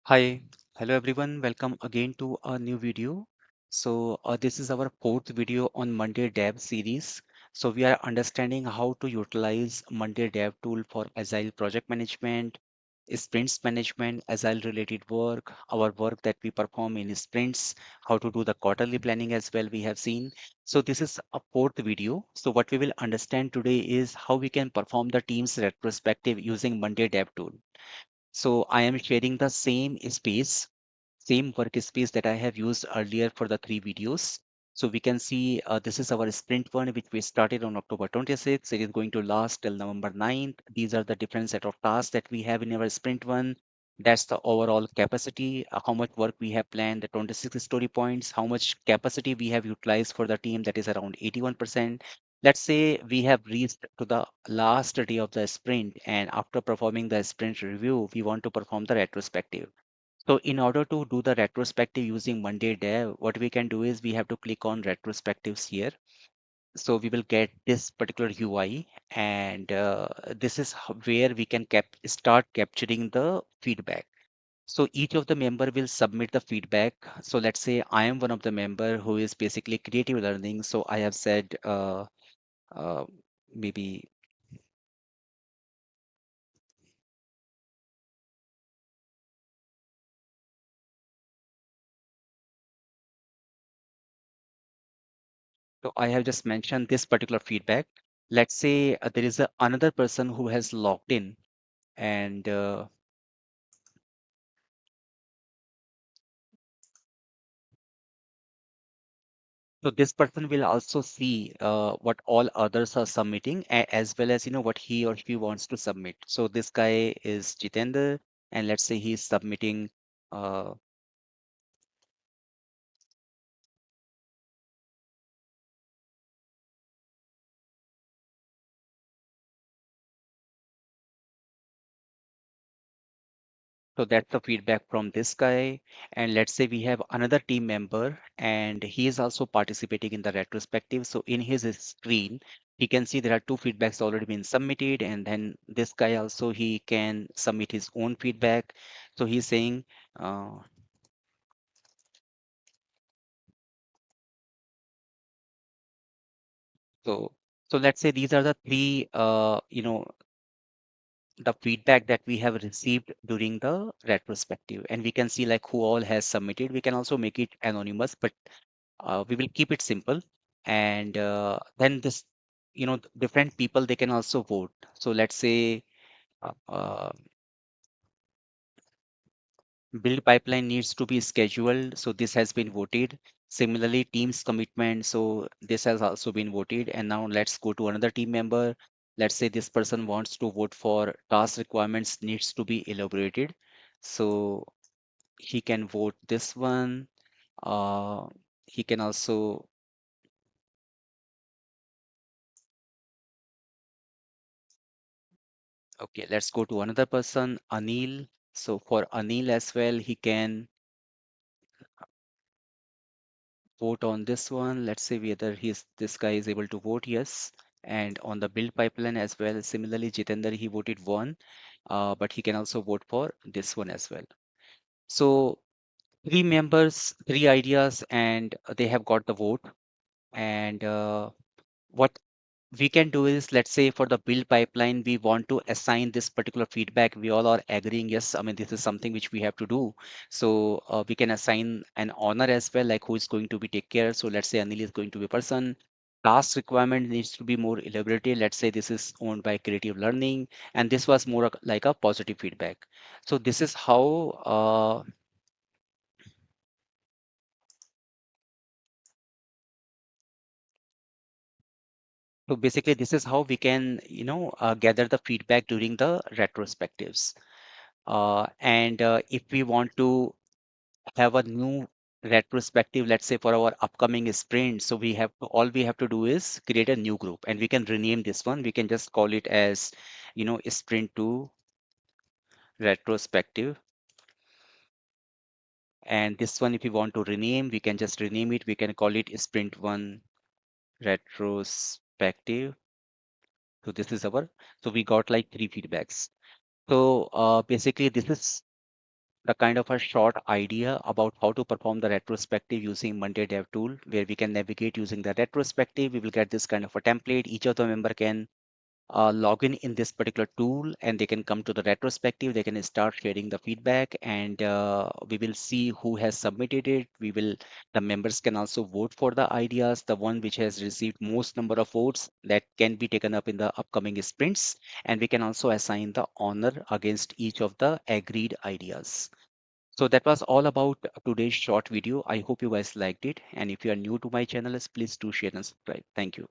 Hi, hello everyone. Welcome again to a new video. This is our fourth video on Monday Dev series. So we are understanding how to utilize Monday Dev tool for Agile project management, sprints management, Agile related work, our work that we perform in sprints, how to do the quarterly planning as well we have seen. So this is a fourth video. So what we will understand today is how we can perform the team's retrospective using Monday Dev tool. So I am sharing the same workspace that I have used earlier for the three videos. So we can see this is our sprint one, which we started on October 26th. It is going to last till November 9th. These are the different set of tasks that we have in our sprint one. That's the overall capacity, how much work we have planned, the 26 story points, how much capacity we have utilized for the team, that is around 81%. Let's say we have reached to the last day of the sprint, and after performing the sprint review, we want to perform the retrospective. So in order to do the retrospective using Monday Dev, what we can do is we have to click on retrospectives here. So we will get this particular UI, and this is where we can start capturing the feedback. So each of the member will submit the feedback. So let's say I am one of the member who is basically creative learning. So I have said uh, maybe so I have just mentioned this particular feedback. Let's say there is another person who has logged in, and so this person will also see what all others are submitting, as well as what he or she wants to submit. So this guy is Jitender, and let's say he's submitting. Uh, So that's the feedback from this guy. And let's say we have another team member and he is also participating in the retrospective. So in his screen, he can see there are two feedbacks already been submitted. And then this guy also, he can submit his own feedback. So he's saying, uh, so, so let's say these are the three, the feedback that we have received during the retrospective. And we can see like who all has submitted. We can also make it anonymous, but we will keep it simple. And then this different people, they can also vote. So let's say uh, uh, build pipeline needs to be scheduled, so this has been voted. Similarly, team's commitment, so this has also been voted. And now let's go to another team member. Let's say this person wants to vote for task requirements needs to be elaborated, so he can vote this one. He can also, okay, let's go to another person, Anil. So for Anil as well, he can vote on this one. Let's say whether this guy is able to vote yes. And on the build pipeline as well, similarly, Jitender, he voted one, but he can also vote for this one as well. So three members, three ideas, and they have got the vote. And what we can do is, let's say for the build pipeline, we want to assign this particular feedback. We all are agreeing, yes, I mean, this is something which we have to do. So we can assign an honor as well, like who is going to be take care. So let's say Anil is going to be a person. Task requirement needs to be more elaborated. Let's say this is owned by creative learning, and this was more like a positive feedback. So this is how so basically this is how we can gather the feedback during the retrospectives. And if we want to have a new retrospective, let's say for our upcoming sprint, so all we have to do is create a new group, and we can rename this one. We can just call it as, sprint 2 retrospective. And this one, if we want to rename, we can just rename it. We can call it sprint 1 retrospective. So this is our, so we got like three feedbacks. So basically this is the kind of a short idea about how to perform the retrospective using Monday Dev tool, where we can navigate using the retrospective. We will get this kind of a template. Each of the member can log in this particular tool, and they can come to the retrospective. They can start sharing the feedback, and we will see who has submitted it. The members can also vote for the ideas. The one which has received most number of votes, that can be taken up in the upcoming sprints, and we can also assign the honor against each of the agreed ideas. So that was all about today's short video. I hope you guys liked it, and if you are new to my channel, please do share and subscribe. Thank you.